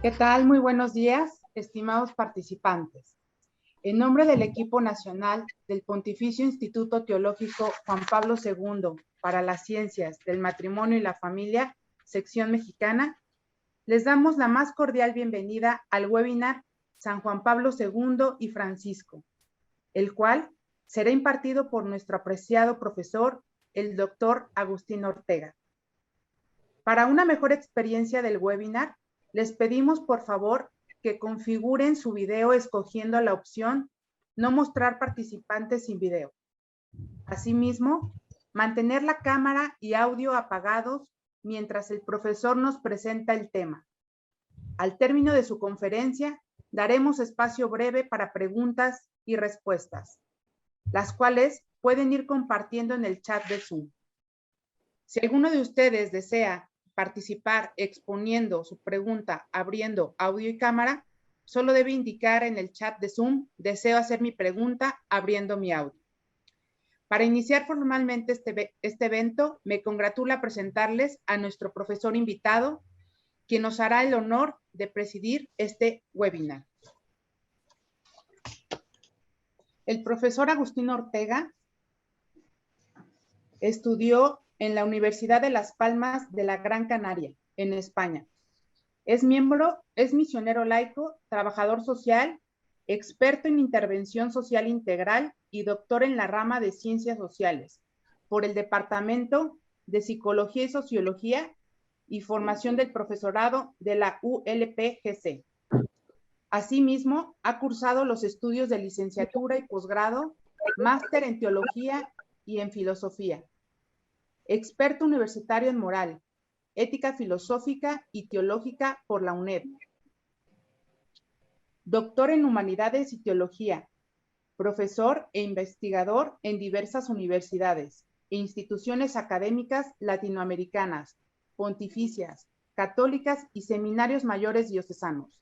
¿Qué tal? Muy buenos días, estimados participantes. En nombre del equipo nacional del Pontificio Instituto Teológico Juan Pablo II para las Ciencias del Matrimonio y la Familia, sección mexicana, les damos la más cordial bienvenida al webinar San Juan Pablo II y Francisco, el cual será impartido por nuestro apreciado profesor, el doctor Agustín Ortega. Para una mejor experiencia del webinar, les pedimos por favor que configuren su video escogiendo la opción no mostrar participantes sin video. Asimismo, mantener la cámara y audio apagados mientras el profesor nos presenta el tema. Al término de su conferencia, daremos espacio breve para preguntas y respuestas, las cuales pueden ir compartiendo en el chat de Zoom. Si alguno de ustedes desea participar exponiendo su pregunta abriendo audio y cámara, solo debe indicar en el chat de Zoom, deseo hacer mi pregunta abriendo mi audio. Para iniciar formalmente este evento, me congratula presentarles a nuestro profesor invitado, quien nos hará el honor de presidir este webinar. El profesor Agustín Ortega estudió en la Universidad de Las Palmas de la Gran Canaria, en España. Es misionero laico, trabajador social, experto en intervención social integral y doctor en la rama de ciencias sociales por el Departamento de Psicología y Sociología y Formación del Profesorado de la ULPGC. Asimismo, ha cursado los estudios de licenciatura y posgrado, máster en teología y en filosofía. Experto universitario en moral, ética filosófica y teológica por la UNED. Doctor en humanidades y teología, profesor e investigador en diversas universidades e instituciones académicas latinoamericanas, pontificias, católicas y seminarios mayores diocesanos.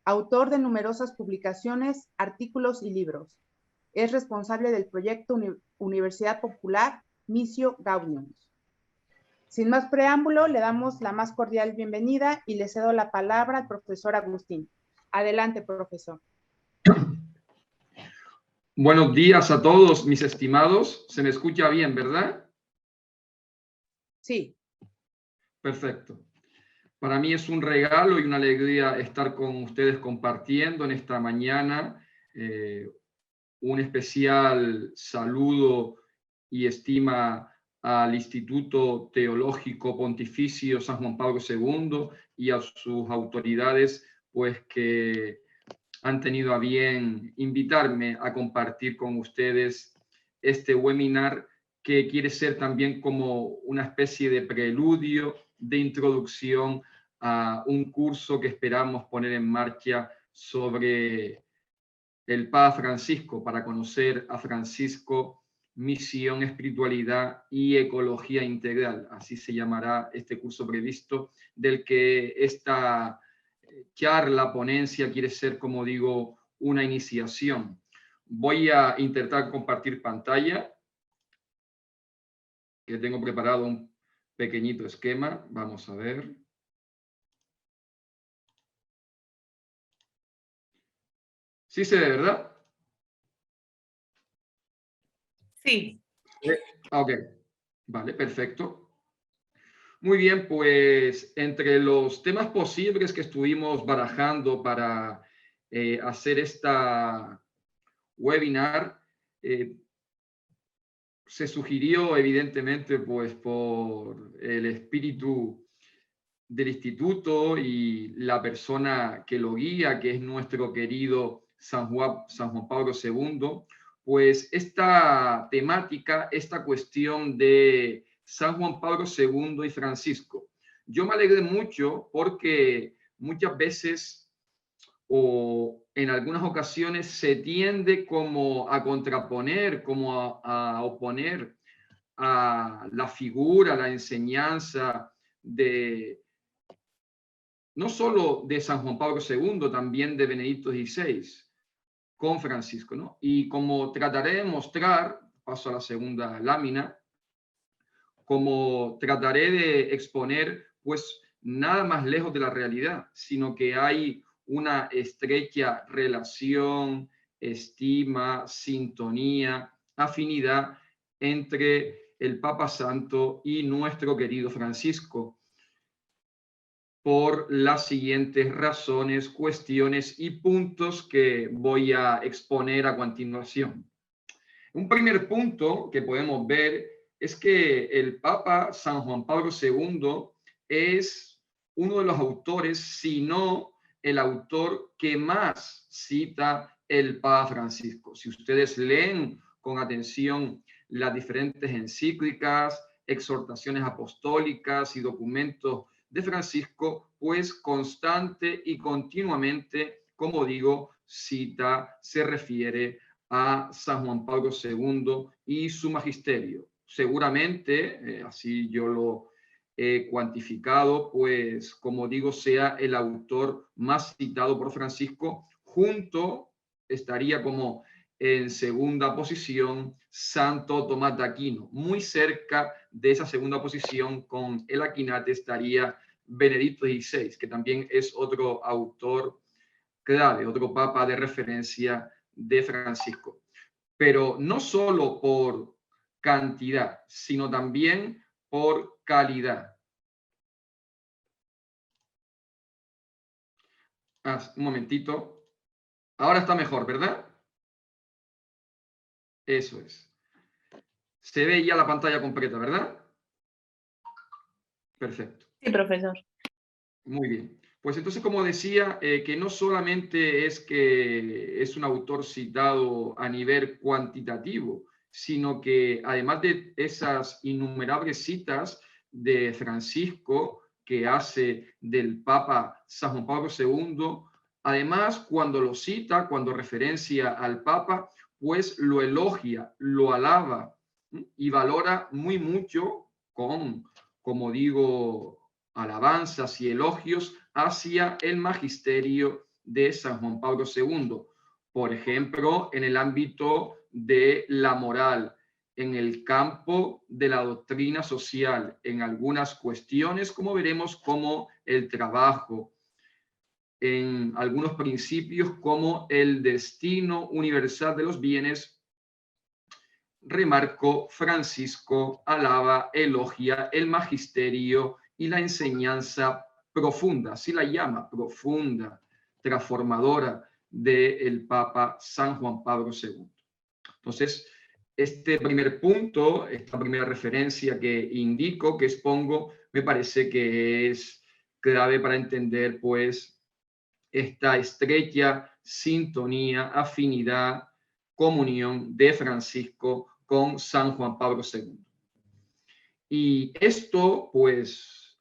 Autor de numerosas publicaciones, artículos y libros. Es responsable del proyecto Universidad Popular Missio Gaudium. Sin más preámbulo, le damos la más cordial bienvenida y le cedo la palabra al profesor Agustín. Adelante, profesor. Buenos días a todos, mis estimados. ¿Se me escucha bien, verdad? Sí. Perfecto. Para mí es un regalo y una alegría estar con ustedes compartiendo en esta mañana. Un especial saludo y estima al Instituto Teológico Pontificio San Juan Pablo II y a sus autoridades, pues que han tenido a bien invitarme a compartir con ustedes este webinar que quiere ser también como una especie de preludio, de introducción a un curso que esperamos poner en marcha sobre el Papa Francisco, para conocer a Francisco, misión, espiritualidad y ecología integral. Así se llamará este curso previsto, del que esta charla, ponencia, quiere ser, como digo, una iniciación. Voy a intentar compartir pantalla, que tengo preparado un pequeñito esquema. Vamos a ver. ¿Sí se ve, verdad? Sí. Ok, vale, perfecto. Muy bien, pues entre los temas posibles que estuvimos barajando para hacer esta webinar, se sugirió evidentemente pues por el espíritu del instituto y la persona que lo guía, que es nuestro querido San Juan Pablo II, pues esta temática, esta cuestión de San Juan Pablo II y Francisco. Yo me alegré mucho porque muchas veces o en algunas ocasiones se tiende como a contraponer, como a oponer a la figura, la enseñanza de no solo de San Juan Pablo II, también de Benedicto XVI, con Francisco, ¿no? Y como trataré de mostrar, paso a la segunda lámina, como trataré de exponer, pues nada más lejos de la realidad, sino que hay una estrecha relación, estima, sintonía, afinidad entre el Papa Santo y nuestro querido Francisco, por las siguientes razones, cuestiones y puntos que voy a exponer a continuación. Un primer punto que podemos ver es que el Papa San Juan Pablo II es uno de los autores, si no el autor que más cita el Papa Francisco. Si ustedes leen con atención las diferentes encíclicas, exhortaciones apostólicas y documentos de Francisco, pues constante y continuamente, como digo, cita, se refiere a San Juan Pablo II y su magisterio. Seguramente, así yo lo he cuantificado, pues como digo, sea el autor más citado por Francisco, estaría como en segunda posición Santo Tomás de Aquino. Muy cerca de esa segunda posición con el Aquinate estaría Benedicto XVI, que también es otro autor clave, otro papa de referencia de Francisco. Pero no solo por cantidad, sino también por calidad. Un momentito. Ahora está mejor, ¿verdad? Eso es. Se ve ya la pantalla completa, ¿verdad? Perfecto. Sí, profesor. Muy bien. Pues entonces, como decía, que no solamente es que es un autor citado a nivel cuantitativo, sino que además de esas innumerables citas de Francisco que hace del Papa San Juan Pablo II, además cuando lo cita, cuando referencia al Papa, pues lo elogia, lo alaba y valora muy mucho con, como digo, alabanzas y elogios hacia el magisterio de San Juan Pablo II. Por ejemplo, en el ámbito de la moral, en el campo de la doctrina social, en algunas cuestiones, como veremos, como el trabajo, en algunos principios como el destino universal de los bienes. Remarco, Francisco alaba, elogia el magisterio y la enseñanza profunda, así la llama, profunda, transformadora del Papa San Juan Pablo II. Entonces, este primer punto, esta primera referencia que indico, que expongo, me parece que es clave para entender, pues, esta estrecha sintonía, afinidad, comunión de Francisco con San Juan Pablo II. Y esto, pues,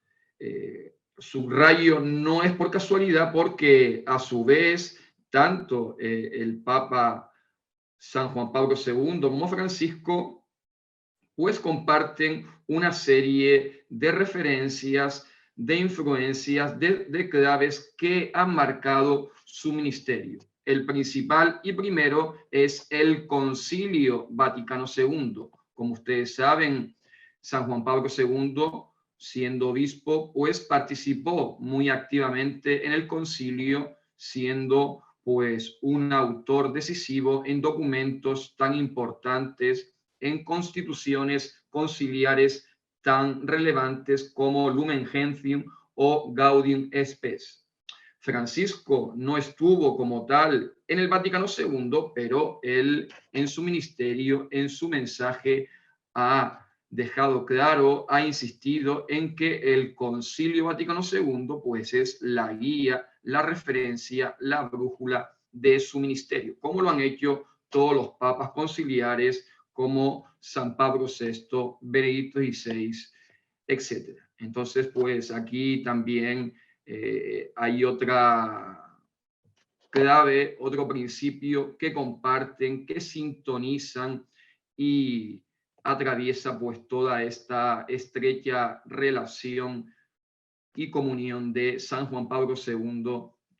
subrayo, no es por casualidad, porque a su vez, tanto el Papa San Juan Pablo II como Francisco, pues comparten una serie de referencias, de influencias, de claves que han marcado su ministerio. El principal y primero es el Concilio Vaticano II. Como ustedes saben, San Juan Pablo II, siendo obispo, pues participó muy activamente en el concilio, siendo pues un autor decisivo en documentos tan importantes, en constituciones conciliares tan relevantes como Lumen Gentium o Gaudium Spes. Francisco no estuvo como tal en el Vaticano II, pero él en su ministerio, en su mensaje, ha dejado claro, ha insistido en que el Concilio Vaticano II pues es la guía, la referencia, la brújula de su ministerio, como lo han hecho todos los papas conciliares como San Pablo VI, Benedicto XVI, etc. Entonces, pues aquí también hay otra clave, otro principio que comparten, que sintonizan y atraviesa pues toda esta estrecha relación y comunión de San Juan Pablo II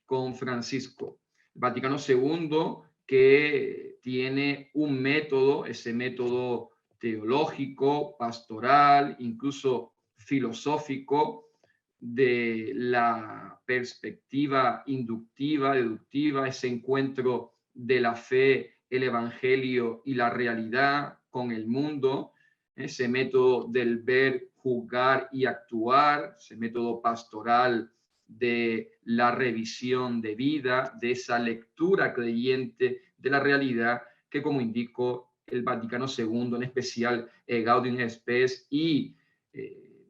con Francisco. El Vaticano II, que tiene un método, ese método teológico, pastoral, incluso filosófico, de la perspectiva inductiva, deductiva, ese encuentro de la fe, el evangelio y la realidad con el mundo, ese método del ver, juzgar y actuar, ese método pastoral de la revisión de vida, de esa lectura creyente de la realidad que, como indicó el Vaticano II, en especial Gaudium et Spes y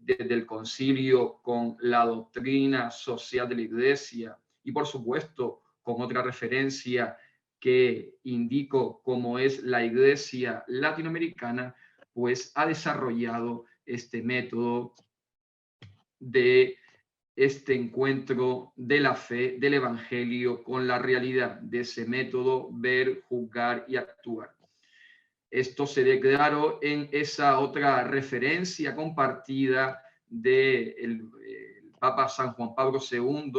desde el concilio con la doctrina social de la Iglesia y, por supuesto, con otra referencia que indico como es la Iglesia latinoamericana, pues ha desarrollado este método de este encuentro de la fe, del evangelio con la realidad, de ese método ver, juzgar y actuar. Esto se declaró en esa otra referencia compartida del Papa San Juan Pablo II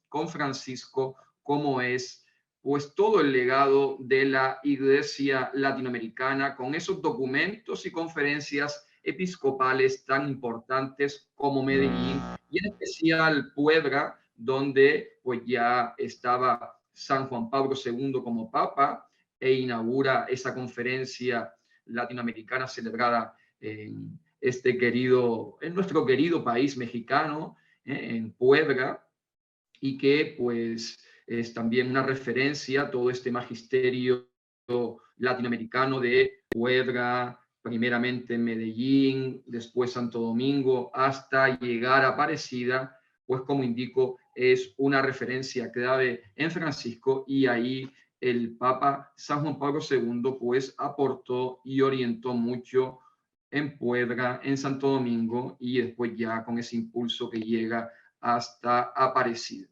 con Francisco, como es pues todo el legado de la Iglesia latinoamericana con esos documentos y conferencias episcopales tan importantes como Medellín y en especial Puebla, donde pues ya estaba San Juan Pablo II como Papa e inaugura esa conferencia latinoamericana celebrada en en nuestro querido país mexicano, en Puebla, y que pues es también una referencia a todo este magisterio latinoamericano de Puebla, primeramente en Medellín, después Santo Domingo, hasta llegar a Aparecida, pues como indico, es una referencia clave en Francisco y ahí el Papa San Juan Pablo II pues aportó y orientó mucho en Puebla, en Santo Domingo y después ya con ese impulso que llega hasta Aparecida.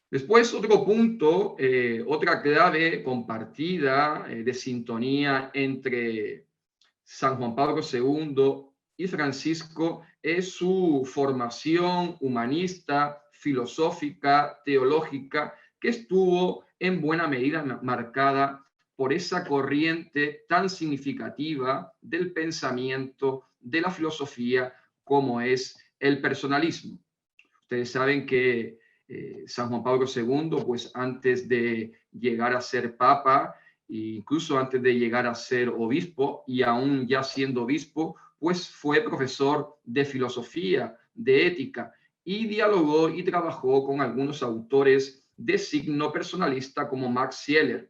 Después, otro punto, otra clave compartida de sintonía entre San Juan Pablo II y Francisco es su formación humanista, filosófica, teológica, que estuvo en buena medida marcada por esa corriente tan significativa del pensamiento, de la filosofía, como es el personalismo. Ustedes saben que San Juan Pablo II, pues antes de llegar a ser papa, incluso antes de llegar a ser obispo y aún ya siendo obispo, pues fue profesor de filosofía, de ética y dialogó y trabajó con algunos autores de signo personalista como Max Scheler.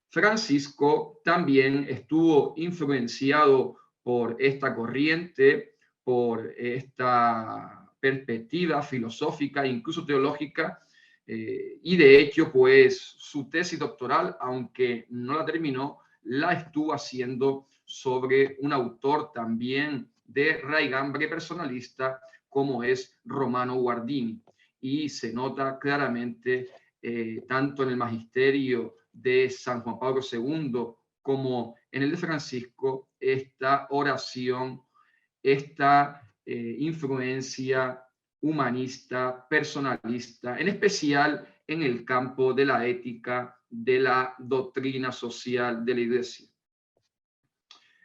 Francisco también estuvo influenciado por esta corriente, por esta perspectiva filosófica, incluso teológica, y de hecho, pues su tesis doctoral, aunque no la terminó, la estuvo haciendo sobre un autor también de raigambre personalista, como es Romano Guardini. Y se nota claramente, tanto en el magisterio de San Juan Pablo II como en el de Francisco, esta oración, esta influencia humanista, personalista, en especial en el campo de la ética, de la doctrina social de la Iglesia.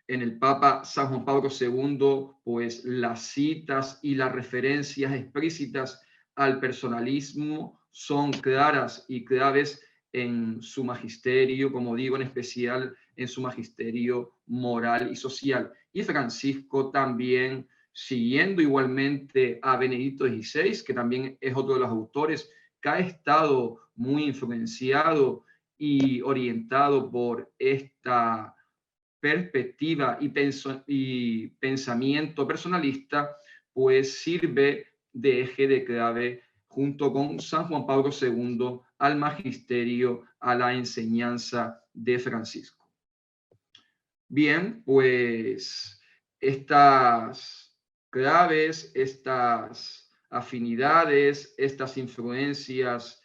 En el Papa San Juan Pablo II, pues las citas y las referencias explícitas al personalismo son claras y claves en su magisterio, como digo, en especial en su magisterio moral y social. Y Francisco también, siguiendo igualmente a Benedicto XVI, que también es otro de los autores que ha estado muy influenciado y orientado por esta perspectiva y pensamiento personalista, pues sirve de eje de clave junto con San Juan Pablo II al magisterio, a la enseñanza de Francisco. Bien, pues estas claves, estas afinidades, estas influencias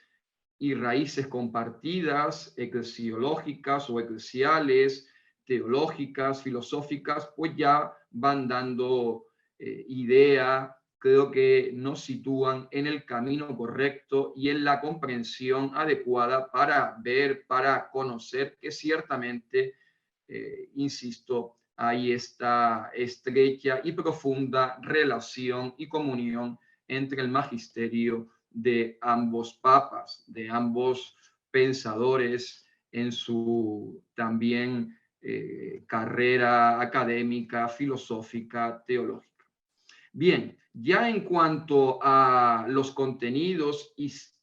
y raíces compartidas, eclesiológicas o eclesiales, teológicas, filosóficas, pues ya van dando idea, creo que nos sitúan en el camino correcto y en la comprensión adecuada para ver, para conocer que ciertamente, insisto, hay esta estrecha y profunda relación y comunión entre el magisterio de ambos papas, de ambos pensadores en su también carrera académica, filosófica, teológica. Bien, ya en cuanto a los contenidos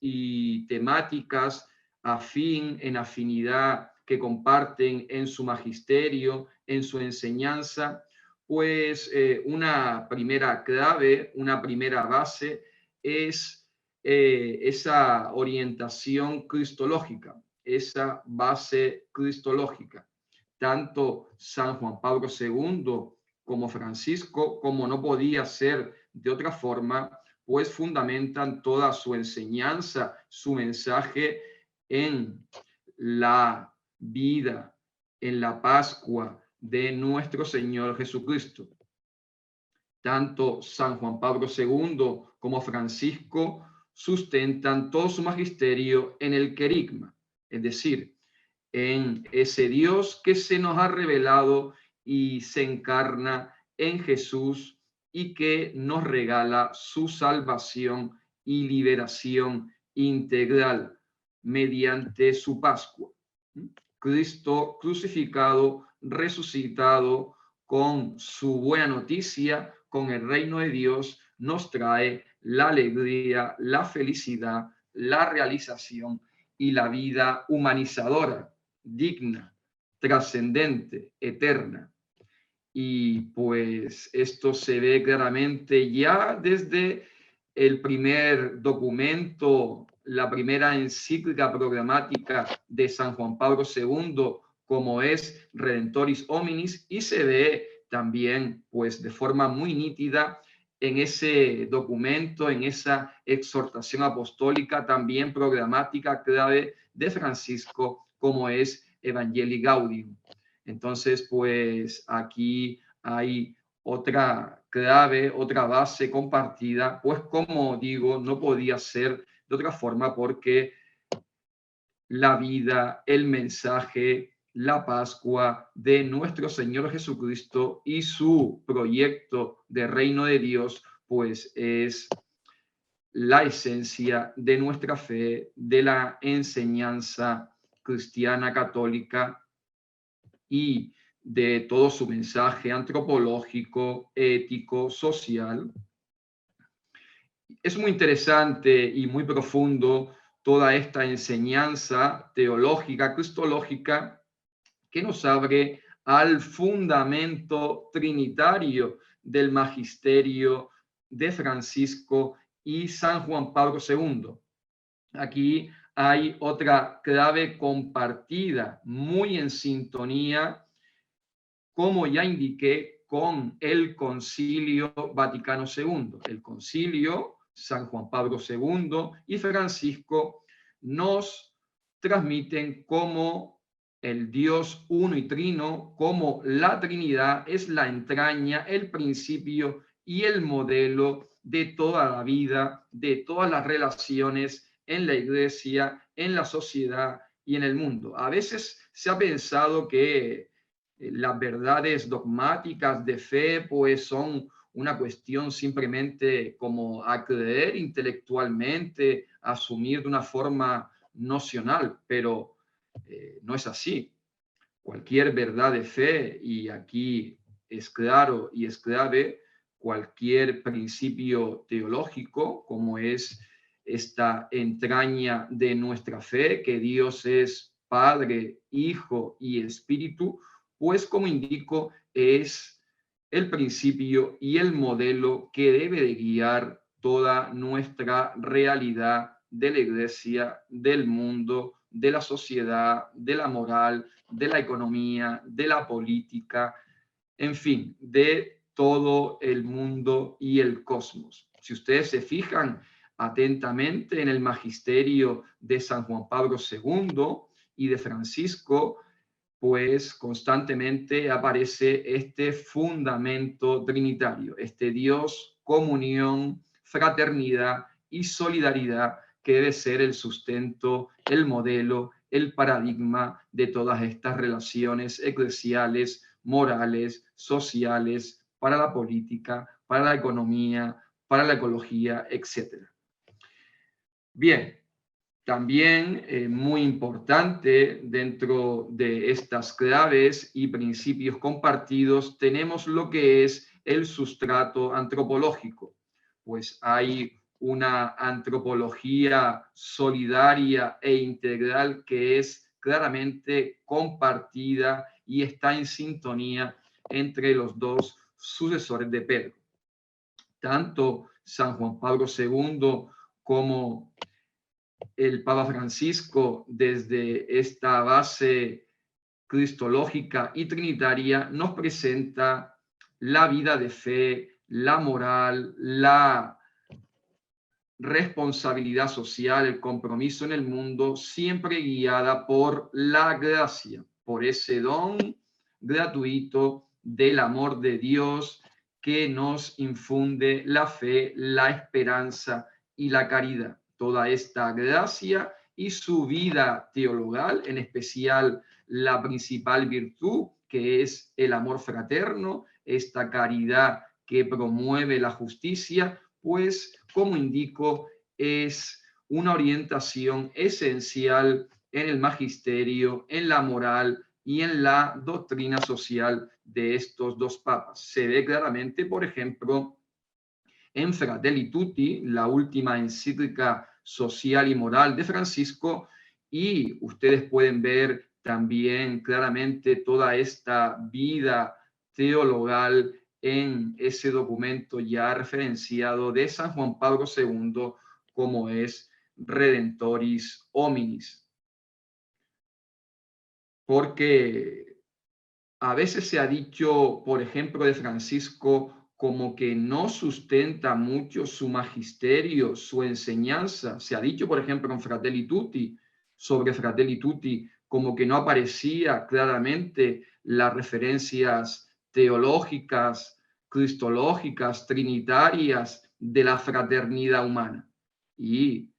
y temáticas en afinidad que comparten en su magisterio, en su enseñanza, pues una primera clave, una primera base es esa orientación cristológica, esa base cristológica. Tanto San Juan Pablo II como Francisco, como no podía ser de otra forma, pues fundamentan toda su enseñanza, su mensaje en la vida, en la Pascua de nuestro Señor Jesucristo. Tanto San Juan Pablo II como Francisco sustentan todo su magisterio en el querigma, es decir, en ese Dios que se nos ha revelado y se encarna en Jesús y que nos regala su salvación y liberación integral mediante su Pascua. Cristo crucificado, resucitado, con su buena noticia, con el reino de Dios, nos trae la alegría, la felicidad, la realización y la vida humanizadora, digna, trascendente, eterna. Y pues esto se ve claramente ya desde el primer documento, la primera encíclica programática de San Juan Pablo II, como es Redentoris Hominis, y se ve también pues de forma muy nítida en ese documento, en esa exhortación apostólica también programática clave de Francisco, como es Evangelii Gaudium. Entonces, pues aquí hay otra clave, otra base compartida, pues como digo, no podía ser de otra forma porque la vida, el mensaje, la Pascua de nuestro Señor Jesucristo y su proyecto de reino de Dios, pues es la esencia de nuestra fe, de la enseñanza cristiana católica y de todo su mensaje antropológico, ético, social. Es muy interesante y muy profundo toda esta enseñanza teológica, cristológica, que nos abre al fundamento trinitario del magisterio de Francisco y San Juan Pablo II. Aquí hay otra clave compartida, muy en sintonía, como ya indiqué, con el Concilio Vaticano II. El Concilio, San Juan Pablo II y Francisco nos transmiten cómo el Dios uno y trino, como la Trinidad es la entraña, el principio y el modelo de toda la vida, de todas las relaciones en la iglesia, en la sociedad y en el mundo. A veces se ha pensado que las verdades dogmáticas de fe pues son una cuestión simplemente como a creer intelectualmente, asumir de una forma nocional, pero no es así. Cualquier verdad de fe, y aquí es claro y es clave, cualquier principio teológico, como es esta entraña de nuestra fe, que Dios es Padre, Hijo y Espíritu, pues como indico, es el principio y el modelo que debe de guiar toda nuestra realidad de la iglesia, del mundo, de la sociedad, de la moral, de la economía, de la política, en fin, de todo el mundo y el cosmos. Si ustedes se fijan atentamente en el magisterio de San Juan Pablo II y de Francisco, pues constantemente aparece este fundamento trinitario, este Dios, comunión, fraternidad y solidaridad que debe ser el sustento, el modelo, el paradigma de todas estas relaciones eclesiales, morales, sociales, para la política, para la economía, para la ecología, etc. Bien, también muy importante dentro de estas claves y principios compartidos tenemos lo que es el sustrato antropológico, pues hay una antropología solidaria e integral que es claramente compartida y está en sintonía entre los dos sucesores de Pedro. Tanto San Juan Pablo II como el Papa Francisco, desde esta base cristológica y trinitaria, nos presenta la vida de fe, la moral, la responsabilidad social, el compromiso en el mundo, siempre guiada por la gracia, por ese don gratuito del amor de Dios que nos infunde la fe, la esperanza y la caridad. Toda esta gracia y su vida teologal, en especial la principal virtud, que es el amor fraterno, esta caridad que promueve la justicia, pues, como indico, es una orientación esencial en el magisterio, en la moral y en la doctrina social de estos dos papas. Se ve claramente, por ejemplo, en Fratelli Tutti, la última encíclica social y moral de Francisco, y ustedes pueden ver también claramente toda esta vida teologal en ese documento ya referenciado de San Juan Pablo II, como es Redentoris Hominis. Porque a veces se ha dicho, por ejemplo, de Francisco, como que no sustenta mucho su magisterio, su enseñanza. Se ha dicho, por ejemplo, en Fratelli Tutti, sobre Fratelli Tutti, como que no aparecía claramente las referencias teológicas, cristológicas, trinitarias de la fraternidad humana. Y,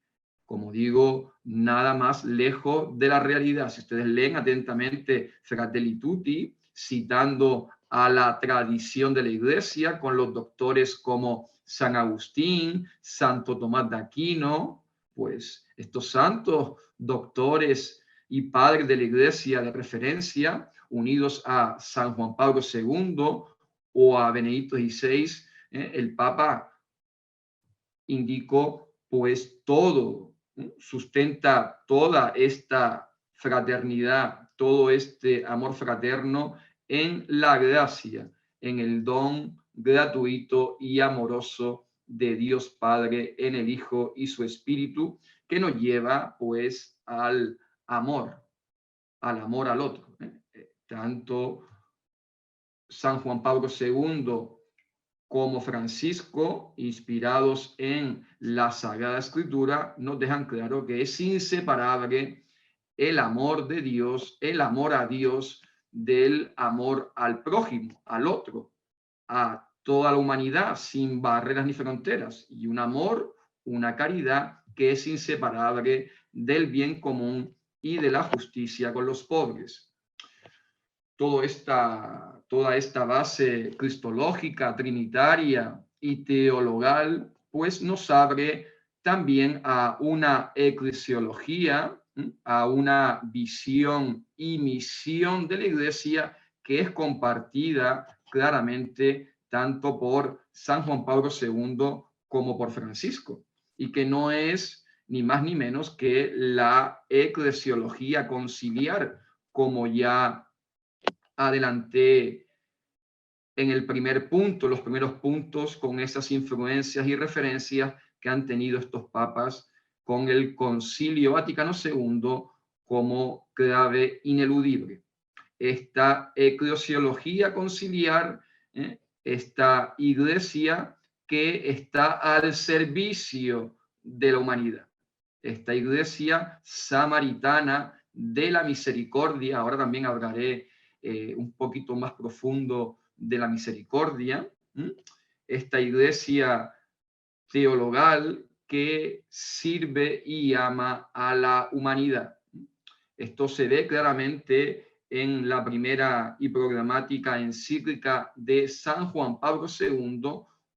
como digo, nada más lejos de la realidad. Si ustedes leen atentamente Fratelli Tutti, citando a la tradición de la Iglesia con los doctores como San Agustín, Santo Tomás de Aquino, pues estos santos doctores y padres de la Iglesia de referencia, unidos a San Juan Pablo II o a Benedicto XVI, el Papa indicó pues todo, sustenta toda esta fraternidad, todo este amor fraterno en la gracia, en el don gratuito y amoroso de Dios Padre en el Hijo y su Espíritu, que nos lleva pues al amor al otro. Tanto San Juan Pablo II como Francisco, inspirados en la Sagrada Escritura, nos dejan claro que es inseparable el amor de Dios, el amor a Dios, del amor al prójimo, al otro, a toda la humanidad, sin barreras ni fronteras, y un amor, una caridad que es inseparable del bien común y de la justicia con los pobres. Toda esta base cristológica, trinitaria y teologal, pues nos abre también a una eclesiología, a una visión y misión de la Iglesia que es compartida claramente tanto por San Juan Pablo II como por Francisco, y que no es ni más ni menos que la eclesiología conciliar, como ya adelanté en el primer punto, los primeros puntos con esas influencias y referencias que han tenido estos papas con el Concilio Vaticano II como clave ineludible. Esta eclesiología conciliar, esta iglesia que está al servicio de la humanidad, esta iglesia samaritana de la misericordia. Ahora también hablaré un poquito más profundo de la misericordia, esta iglesia teologal que sirve y ama a la humanidad. Esto se ve claramente en la primera y programática encíclica de San Juan Pablo II,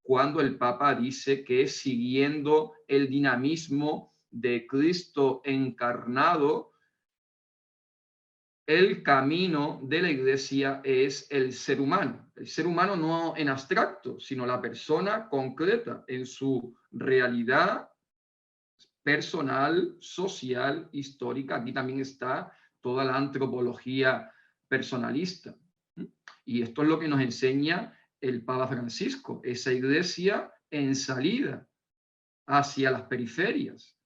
cuando el Papa dice que siguiendo el dinamismo de Cristo encarnado, el camino de la Iglesia es el ser humano no en abstracto, sino la persona concreta en su realidad personal, social, histórica. Aquí también está toda la antropología personalista. Y esto es lo que nos enseña el Papa Francisco, esa iglesia en salida hacia las periferias,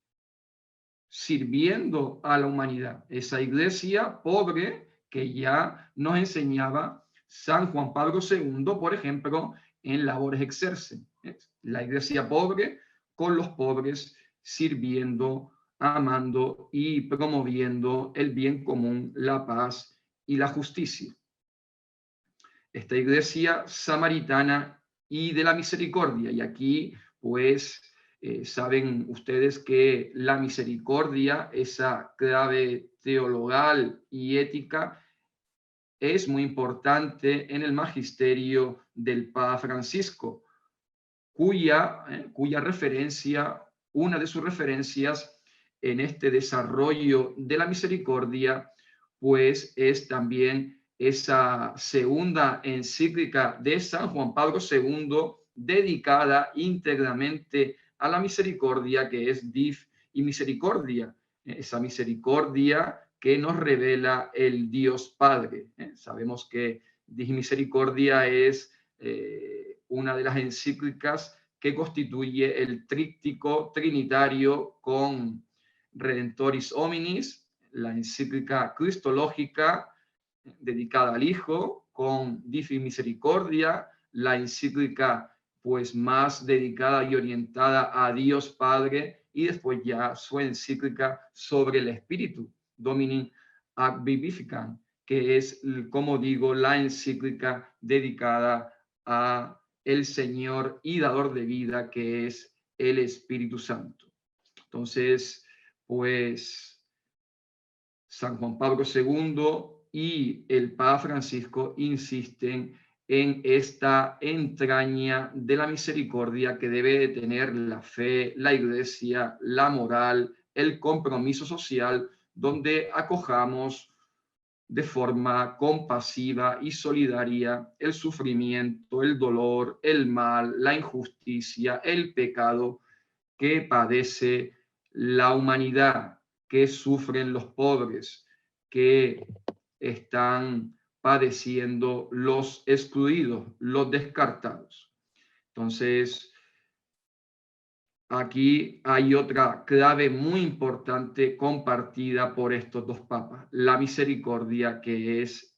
sirviendo a la humanidad. Esa iglesia pobre que ya nos enseñaba San Juan Pablo II, por ejemplo, en Labores Exercens. La iglesia pobre con los pobres, sirviendo, amando y promoviendo el bien común, la paz y la justicia. Esta iglesia samaritana y de la misericordia. Y aquí, pues, saben ustedes que la misericordia, esa clave teologal y ética, es muy importante en el magisterio del Papa Francisco, cuya referencia, una de sus referencias en este desarrollo de la misericordia, pues es también esa segunda encíclica de San Juan Pablo II, dedicada íntegramente a la misericordia, que es Dif y Misericordia, esa misericordia que nos revela el Dios Padre. Sabemos que Dif y Misericordia es una de las encíclicas que constituye el tríptico trinitario con Redentoris Hominis, la encíclica cristológica dedicada al Hijo, con Dif Misericordia, la encíclica pues más dedicada y orientada a Dios Padre, y después ya su encíclica sobre el Espíritu, Domini ad Vivificam, que es, como digo, la encíclica dedicada a el Señor y dador de vida, que es el Espíritu Santo. Entonces, pues San Juan Pablo II y el Papa Francisco insisten en esta entraña de la misericordia que debe de tener la fe, la iglesia, la moral, el compromiso social, donde acojamos de forma compasiva y solidaria el sufrimiento, el dolor, el mal, la injusticia, el pecado que padece la humanidad, que sufren los pobres, que están padeciendo los excluidos, los descartados. Entonces, aquí hay otra clave muy importante compartida por estos dos papas, la misericordia, que es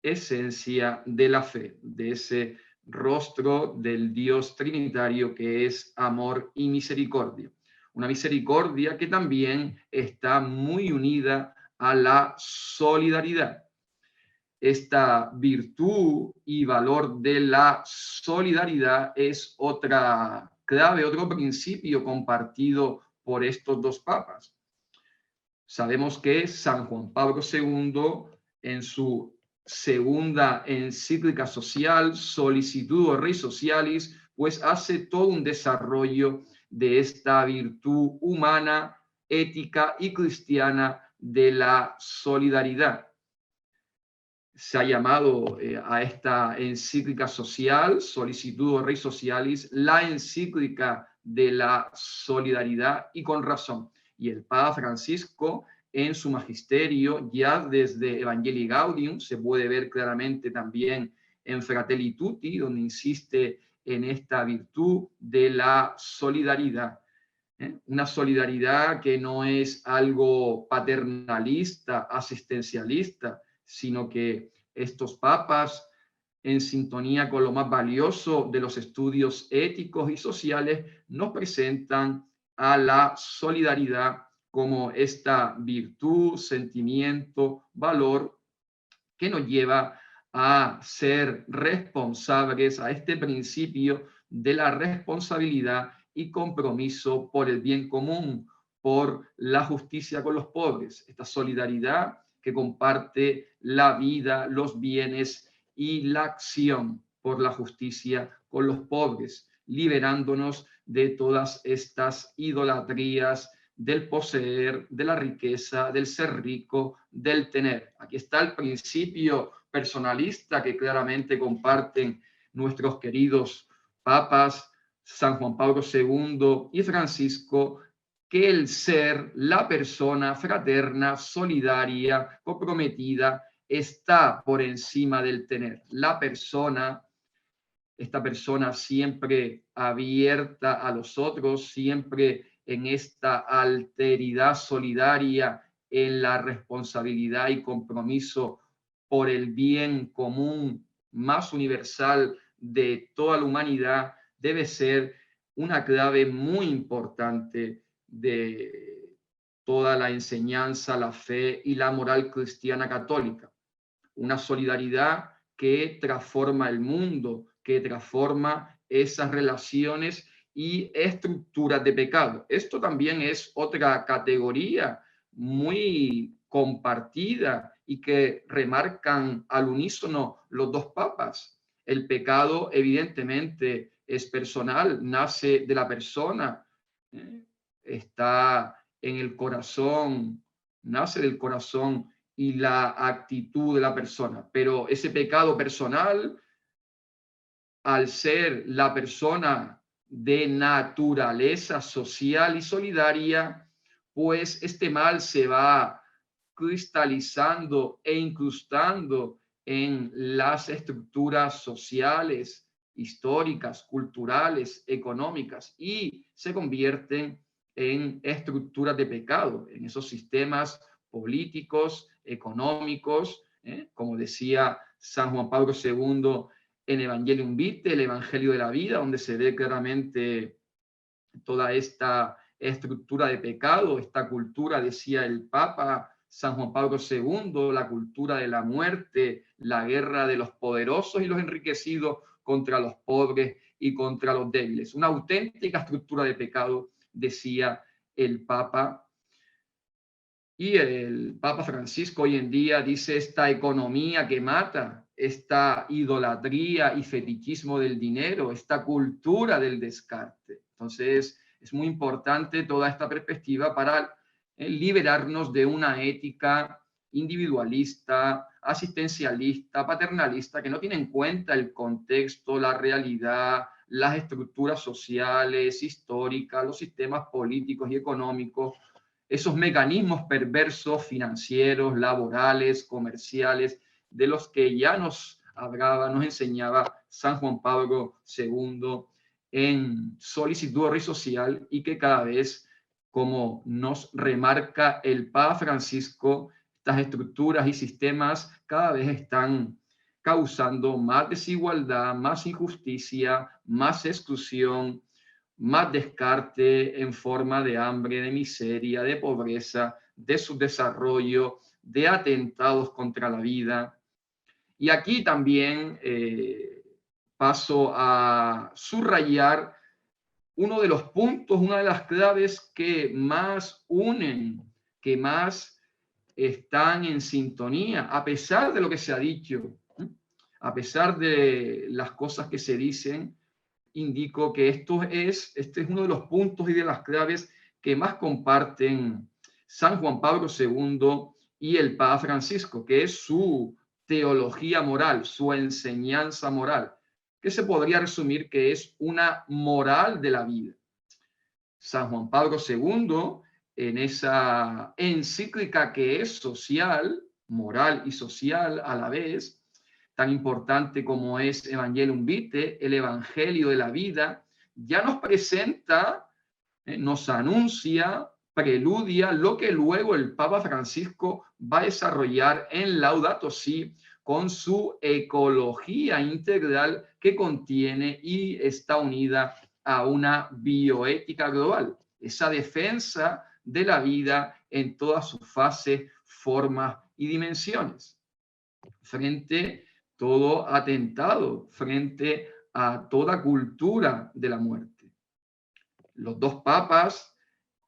esencia de la fe, de ese rostro del Dios trinitario que es amor y misericordia. Una misericordia que también está muy unida a la solidaridad. Esta virtud y valor de la solidaridad es otra clave, otro principio compartido por estos dos papas. Sabemos que San Juan Pablo II, en su segunda encíclica social, Solicitudo Rei Socialis, pues hace todo un desarrollo de esta virtud humana, ética y cristiana de la solidaridad. Se ha llamado a esta encíclica social, Solicitudo Rei Socialis, la encíclica de la solidaridad, y con razón. Y el Papa Francisco, en su magisterio, ya desde Evangelii Gaudium, se puede ver claramente también en Fratelli Tutti, donde insiste en esta virtud de la solidaridad. Una solidaridad que no es algo paternalista, asistencialista, sino que estos papas, en sintonía con lo más valioso de los estudios éticos y sociales, nos presentan a la solidaridad como esta virtud, sentimiento, valor que nos lleva a ser responsables, a este principio de la responsabilidad y compromiso por el bien común, por la justicia con los pobres, esta solidaridad que comparte la vida, los bienes y la acción por la justicia con los pobres, liberándonos de todas estas idolatrías del poseer, de la riqueza, del ser rico, del tener. Aquí está el principio personalista que claramente comparten nuestros queridos papas, San Juan Pablo II y Francisco, que el ser, la persona fraterna, solidaria, comprometida, está por encima del tener. La persona, esta persona siempre abierta a los otros, siempre en esta alteridad solidaria, en la responsabilidad y compromiso por el bien común más universal de toda la humanidad, debe ser una clave muy importante de toda la enseñanza, la fe y la moral cristiana católica. Una solidaridad que transforma el mundo, que transforma esas relaciones y estructuras de pecado. Esto también es otra categoría muy compartida y que remarcan al unísono los dos papas. El pecado evidentemente es personal, nace de la persona, está en el corazón, nace del corazón y la actitud de la persona. Pero ese pecado personal, al ser la persona de naturaleza social y solidaria, pues este mal se va cristalizando e incrustando en las estructuras sociales, históricas, culturales, económicas, y se convierten en estructuras de pecado, en esos sistemas políticos, económicos, como decía San Juan Pablo II en Evangelium Vitae, el Evangelio de la Vida, donde se ve claramente toda esta estructura de pecado, esta cultura, decía el Papa San Juan Pablo II, la cultura de la muerte, la guerra de los poderosos y los enriquecidos contra los pobres y contra los débiles. Una auténtica estructura de pecado, decía el Papa. Y el Papa Francisco hoy en día dice esta economía que mata, esta idolatría y fetichismo del dinero, esta cultura del descarte. Entonces, es muy importante toda esta perspectiva para liberarnos de una ética individualista, asistencialista, paternalista, que no tiene en cuenta el contexto, la realidad, las estructuras sociales, históricas, los sistemas políticos y económicos, esos mecanismos perversos financieros, laborales, comerciales, de los que ya nos hablaba, nos enseñaba San Juan Pablo II en Solicitud Social, y que cada vez, como nos remarca el Papa Francisco, estas estructuras y sistemas cada vez están causando más desigualdad, más injusticia, más exclusión, más descarte en forma de hambre, de miseria, de pobreza, de subdesarrollo, de atentados contra la vida. Y aquí también paso a subrayar uno de los puntos, una de las claves que más unen, que más están en sintonía, a pesar de lo que se ha dicho, a pesar de las cosas que se dicen. Indico que este es uno de los puntos y de las claves que más comparten San Juan Pablo II y el Papa Francisco, que es su teología moral, su enseñanza moral, que se podría resumir que es una moral de la vida. San Juan Pablo II, en esa encíclica que es social, moral y social a la vez, tan importante como es Evangelium Vitae, el Evangelio de la Vida, ya nos presenta, nos anuncia, preludia lo que luego el Papa Francisco va a desarrollar en Laudato Si, con su ecología integral que contiene y está unida a una bioética global, esa defensa de la vida en todas sus fases, formas y dimensiones, frente todo atentado, frente a toda cultura de la muerte. Los dos papas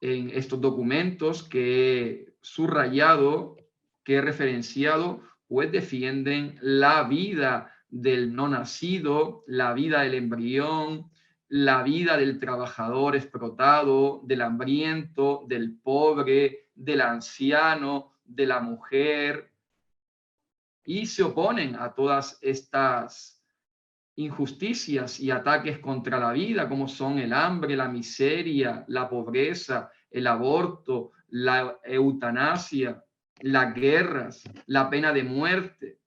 en estos documentos que he subrayado, que he referenciado, pues defienden la vida del no nacido, la vida del embrión, la vida del trabajador explotado, del hambriento, del pobre, del anciano, de la mujer, y se oponen a todas estas injusticias y ataques contra la vida, como son el hambre, la miseria, la pobreza, el aborto, la eutanasia, las guerras, la pena de muerte.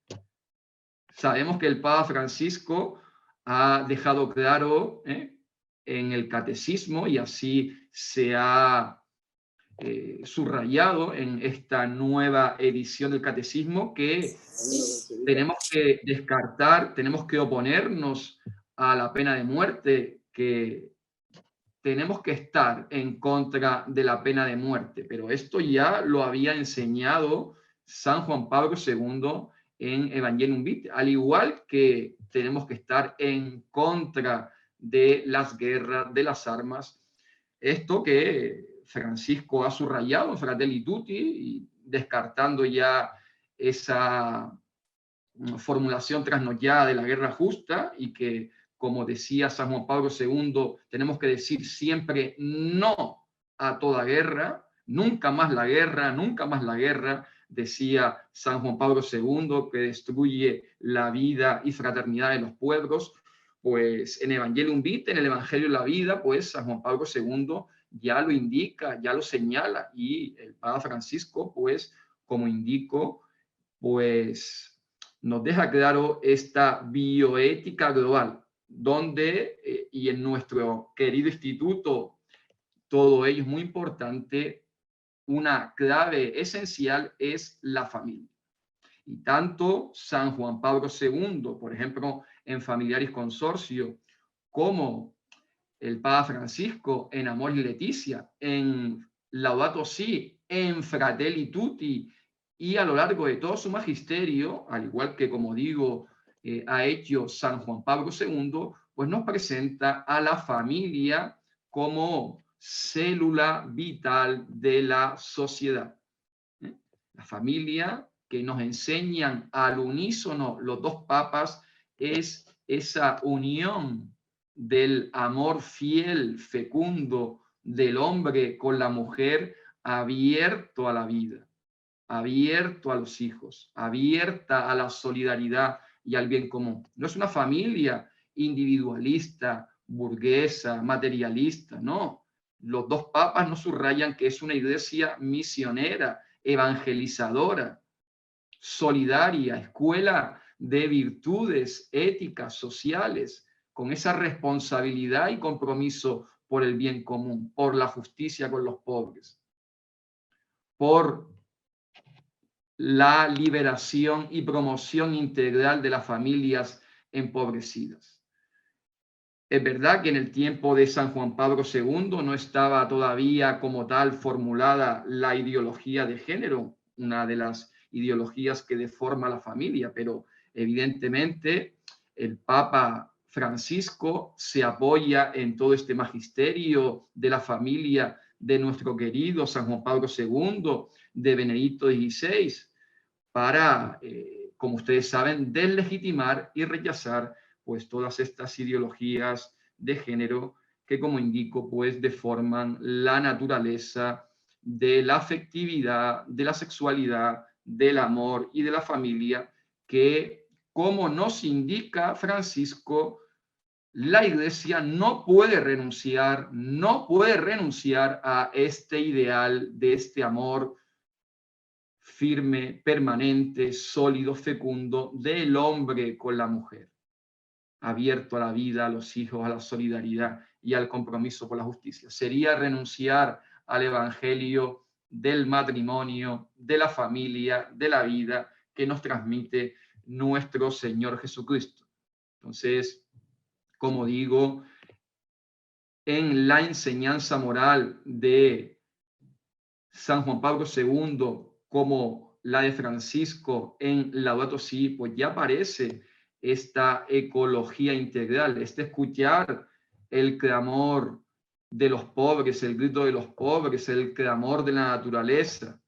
Sabemos que el Papa Francisco ha dejado claro en el catecismo, y así se ha subrayado en esta nueva edición del catecismo, que tenemos que descartar, tenemos que oponernos a la pena de muerte, que tenemos que estar en contra de la pena de muerte. Pero esto ya lo había enseñado San Juan Pablo II en Evangelium Vitae, al igual que tenemos que estar en contra de las guerras, de las armas. Esto que Francisco ha subrayado en Fratelli Tutti, y descartando ya esa formulación trasnochada de la guerra justa, y que, como decía San Juan Pablo II, tenemos que decir siempre no a toda guerra, nunca más la guerra, nunca más la guerra, decía San Juan Pablo II, que destruye la vida y fraternidad de los pueblos. Pues en Evangelium Vitae, en el Evangelio de la Vida, pues San Juan Pablo II ya lo indica, ya lo señala, y el Papa Francisco, pues, como indico, pues nos deja claro esta bioética global, donde, y en nuestro querido instituto, todo ello es muy importante, una clave esencial es la familia. Y tanto San Juan Pablo II, por ejemplo, en Familiaris Consortio, como el Papa Francisco en Amor y Leticia, en Laudato Si, en Fratelli Tutti, y a lo largo de todo su magisterio, al igual que, como digo, ha hecho San Juan Pablo II, pues nos presenta a la familia como célula vital de la sociedad. La familia, que nos enseñan al unísono los dos papas, es esa unión del amor fiel, fecundo del hombre con la mujer, abierto a la vida, abierto a los hijos, abierta a la solidaridad y al bien común. No es una familia individualista, burguesa, materialista, no. Los dos papas nos subrayan que es una iglesia misionera, evangelizadora, solidaria, escuela de virtudes éticas, sociales, con esa responsabilidad y compromiso por el bien común, por la justicia con los pobres, por la liberación y promoción integral de las familias empobrecidas. Es verdad que en el tiempo de San Juan Pablo II no estaba todavía como tal formulada la ideología de género, una de las ideologías que deforma la familia, pero evidentemente el Papa Francisco se apoya en todo este magisterio de la familia de nuestro querido San Juan Pablo II, de Benedicto XVI, para, como ustedes saben, deslegitimar y rechazar pues todas estas ideologías de género que, como indico, pues deforman la naturaleza de la afectividad, de la sexualidad, del amor y de la familia, que, como nos indica Francisco, la Iglesia no puede renunciar a este ideal de este amor firme, permanente, sólido, fecundo del hombre con la mujer, abierto a la vida, a los hijos, a la solidaridad y al compromiso por la justicia. Sería renunciar al evangelio del matrimonio, de la familia, de la vida que nos transmite nuestro Señor Jesucristo. Entonces, como digo, en la enseñanza moral de San Juan Pablo II, como la de Francisco en Laudato Si, pues ya aparece esta ecología integral, este escuchar el clamor de los pobres, el grito de los pobres, el clamor de la naturaleza.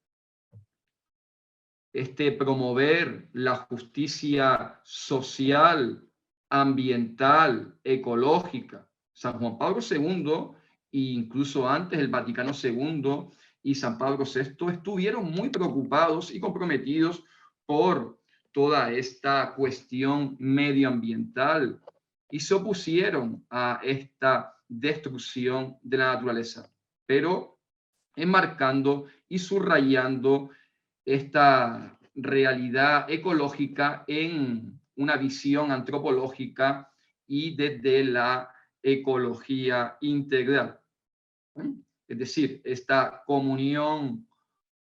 promover la justicia social, ambiental, ecológica. San Juan Pablo II, e incluso antes el Vaticano II y San Pablo VI, estuvieron muy preocupados y comprometidos por toda esta cuestión medioambiental y se opusieron a esta destrucción de la naturaleza, pero enmarcando y subrayando esta realidad ecológica en una visión antropológica y desde la ecología integral. Es decir, esta comunión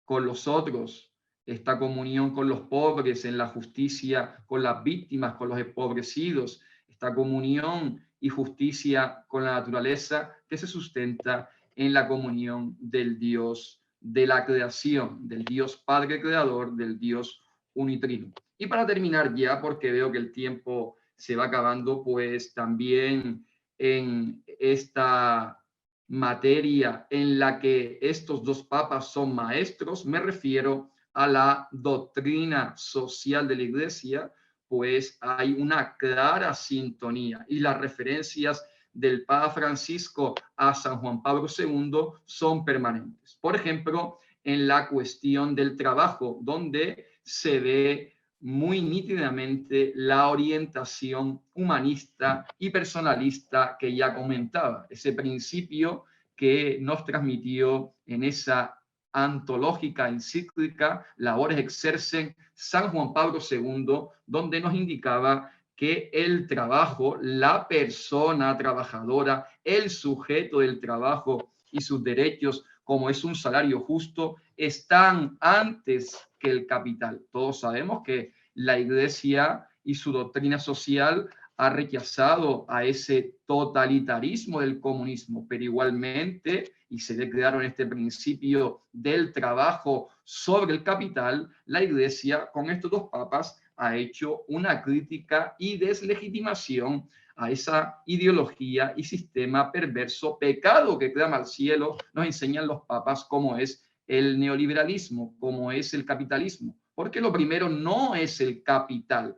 con los otros, esta comunión con los pobres, en la justicia con las víctimas, con los empobrecidos, esta comunión y justicia con la naturaleza que se sustenta en la comunión del Dios de la creación, del Dios Padre Creador, del Dios unitrino. Y para terminar ya, porque veo que el tiempo se va acabando, pues también en esta materia en la que estos dos papas son maestros, me refiero a la doctrina social de la Iglesia, pues hay una clara sintonía y las referencias del Papa Francisco a San Juan Pablo II son permanentes. Por ejemplo, en la cuestión del trabajo, donde se ve muy nítidamente la orientación humanista y personalista que ya comentaba, ese principio que nos transmitió en esa antológica encíclica Labores Exercen San Juan Pablo II, donde nos indicaba que el trabajo, la persona trabajadora, el sujeto del trabajo y sus derechos, como es un salario justo, están antes que el capital. Todos sabemos que la Iglesia y su doctrina social ha rechazado a ese totalitarismo del comunismo, pero igualmente, y se declararon este principio del trabajo sobre el capital, la Iglesia con estos dos papas ha hecho una crítica y deslegitimación a esa ideología y sistema perverso, pecado que clama al cielo, nos enseñan los papas cómo es el neoliberalismo, cómo es el capitalismo, porque lo primero no es el capital,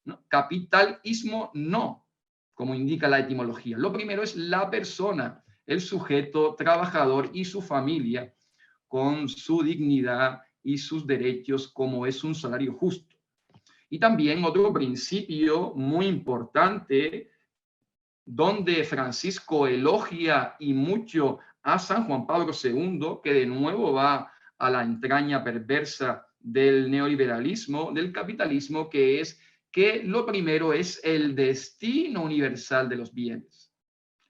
¿no? Capitalismo no, como indica la etimología, lo primero es la persona, el sujeto trabajador y su familia, con su dignidad y sus derechos, como es un salario justo. Y también otro principio muy importante, donde Francisco elogia y mucho a San Juan Pablo II, que de nuevo va a la entraña perversa del neoliberalismo, del capitalismo, que es que lo primero es el destino universal de los bienes.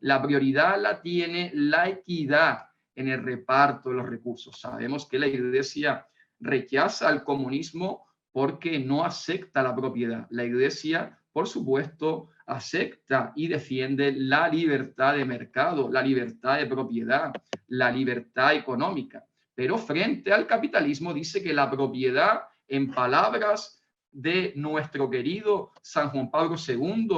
La prioridad la tiene la equidad en el reparto de los recursos. Sabemos que la Iglesia rechaza el comunismo porque no acepta la propiedad. La Iglesia, por supuesto, acepta y defiende la libertad de mercado, la libertad de propiedad, la libertad económica. Pero frente al capitalismo dice que la propiedad, en palabras de nuestro querido San Juan Pablo II,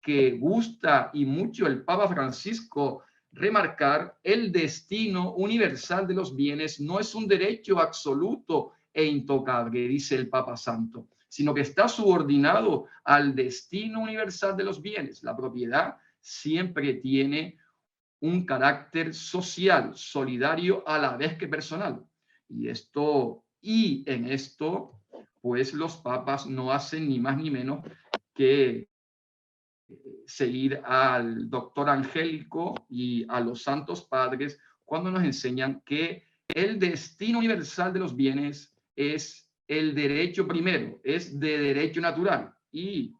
que gusta y mucho el Papa Francisco remarcar, el destino universal de los bienes no es un derecho absoluto e intocable, dice el Papa Santo, sino que está subordinado al destino universal de los bienes. La propiedad siempre tiene un carácter social, solidario a la vez que personal. Y en esto, pues los papas no hacen ni más ni menos que seguir al doctor Angélico y a los santos padres cuando nos enseñan que el destino universal de los bienes es el derecho primero, es de derecho natural, y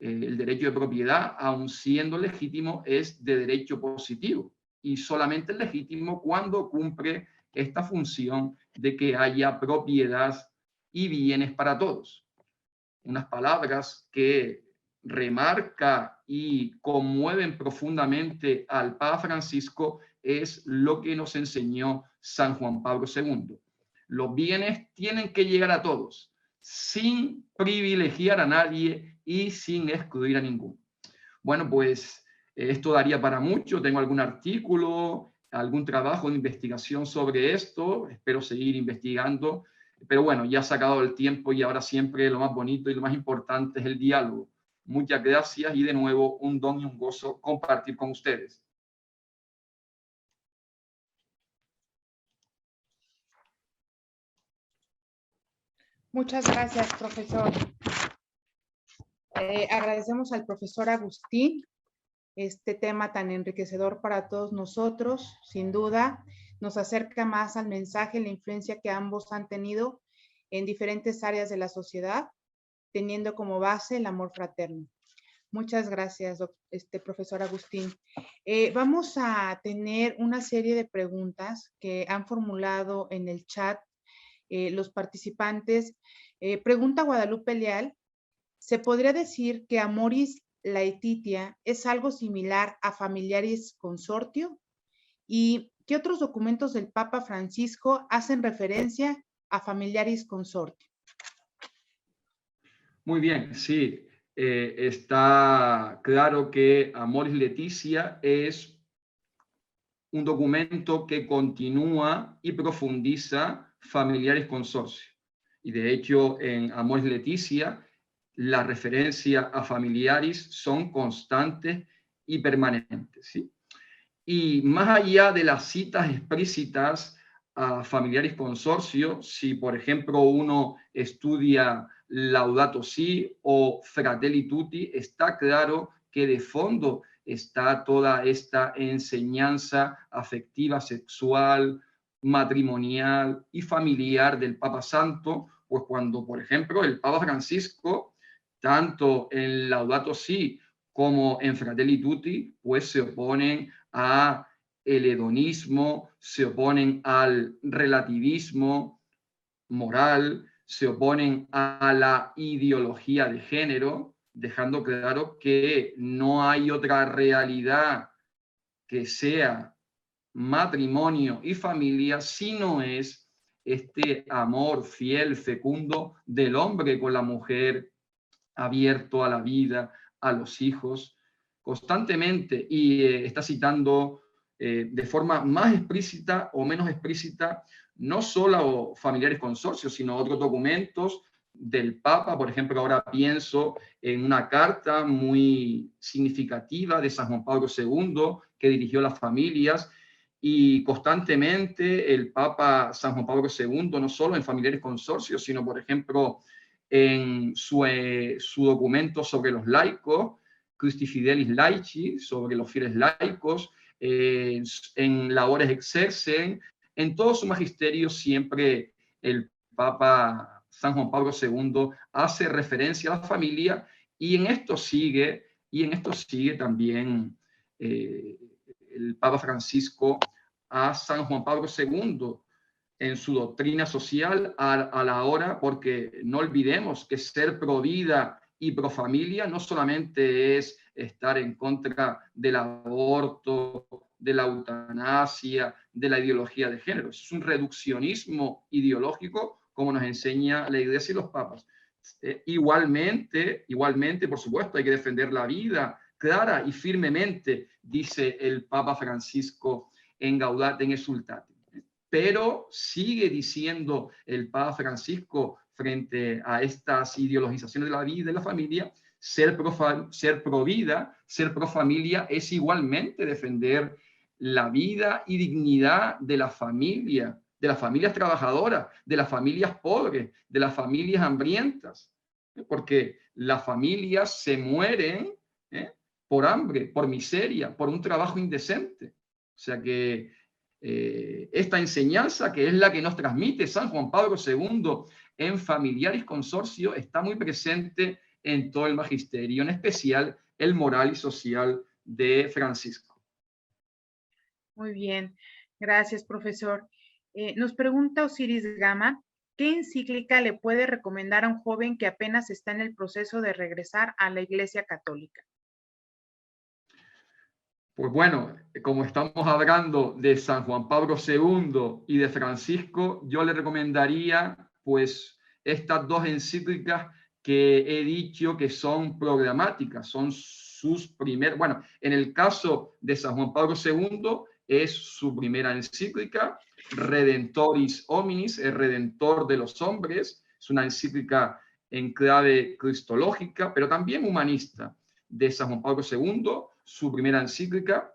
el derecho de propiedad, aun siendo legítimo, es de derecho positivo, y solamente es legítimo cuando cumple esta función de que haya propiedad y bienes para todos. Unas palabras que remarca y conmueven profundamente al Papa Francisco es lo que nos enseñó San Juan Pablo II. Los bienes tienen que llegar a todos, sin privilegiar a nadie y sin excluir a ninguno. Bueno, pues esto daría para mucho. Tengo algún artículo, algún trabajo de investigación sobre esto. Espero seguir investigando pero bueno, ya se ha acabado el tiempo y ahora siempre lo más bonito y lo más importante es el diálogo. Muchas gracias y de nuevo un don y un gozo compartir con ustedes. Muchas gracias, profesor. Agradecemos al profesor Agustín este tema tan enriquecedor para todos nosotros. Sin duda, nos acerca más al mensaje, la influencia que ambos han tenido en diferentes áreas de la sociedad, teniendo como base el amor fraterno. Muchas gracias, profesor Agustín. Vamos a tener una serie de preguntas que han formulado en el chat los participantes. Pregunta Guadalupe Leal: ¿se podría decir que Amoris Laetitia es algo similar a Familiaris Consortio? ¿Y qué otros documentos del Papa Francisco hacen referencia a Familiaris Consortio? Muy bien, sí. Está claro que Amoris Laetitia es un documento que continúa y profundiza Familiaris Consortio. Y de hecho, en Amoris Laetitia, las referencias a Familiaris son constantes y permanentes, ¿sí? Y más allá de las citas explícitas a Familiaris Consortio, si por ejemplo uno estudia Laudato Si o Fratelli Tutti, está claro que de fondo está toda esta enseñanza afectiva, sexual, matrimonial y familiar del Papa Santo, pues cuando, por ejemplo, el Papa Francisco, tanto en Laudato Si como en Fratelli Tutti, pues se oponen a el hedonismo, se oponen al relativismo moral, se oponen a la ideología de género, dejando claro que no hay otra realidad que sea matrimonio y familia si no es este amor fiel, fecundo del hombre con la mujer, abierto a la vida, a los hijos, constantemente. Y está citando de forma más explícita o menos explícita no solo Familiaris Consorcios, sino otros documentos del Papa. Por ejemplo, ahora pienso en una carta muy significativa de San Juan Pablo II que dirigió a las familias, y constantemente el Papa San Juan Pablo II, no solo en Familiaris Consorcios, sino por ejemplo en su documento sobre los laicos, Christi Fidelis Laici, sobre los fieles laicos, en Labores Exercen, en todo su magisterio siempre el Papa San Juan Pablo II hace referencia a la familia, y en esto sigue también el Papa Francisco a San Juan Pablo II en su doctrina social a la hora, porque no olvidemos que ser pro vida y pro familia no solamente es estar en contra del aborto, de la eutanasia, de la ideología de género. Es un reduccionismo ideológico, como nos enseña la Iglesia y los papas. Igualmente, por supuesto, hay que defender la vida clara y firmemente, dice el Papa Francisco en Gaudate et Exsultate. Pero sigue diciendo el Papa Francisco frente a estas ideologizaciones de la vida y de la familia: ser pro vida, ser pro familia es igualmente defender la vida y dignidad de la familia, de las familias trabajadoras, de las familias pobres, de las familias hambrientas, porque las familias se mueren por hambre, por miseria, por un trabajo indecente. O sea que esta enseñanza, que es la que nos transmite San Juan Pablo II en Familiaris Consortio, está muy presente en todo el magisterio, en especial el moral y social de Francisco. Muy bien, gracias, profesor. Nos pregunta Osiris Gama: ¿qué encíclica le puede recomendar a un joven que apenas está en el proceso de regresar a la Iglesia Católica? Pues bueno, como estamos hablando de San Juan Pablo II y de Francisco, yo le recomendaría pues estas dos encíclicas que he dicho que son programáticas, son sus primeros. Bueno, en el caso de San Juan Pablo II es su primera encíclica, Redentoris Hominis, el redentor de los hombres. Es una encíclica en clave cristológica, pero también humanista, de San Juan Pablo II, su primera encíclica.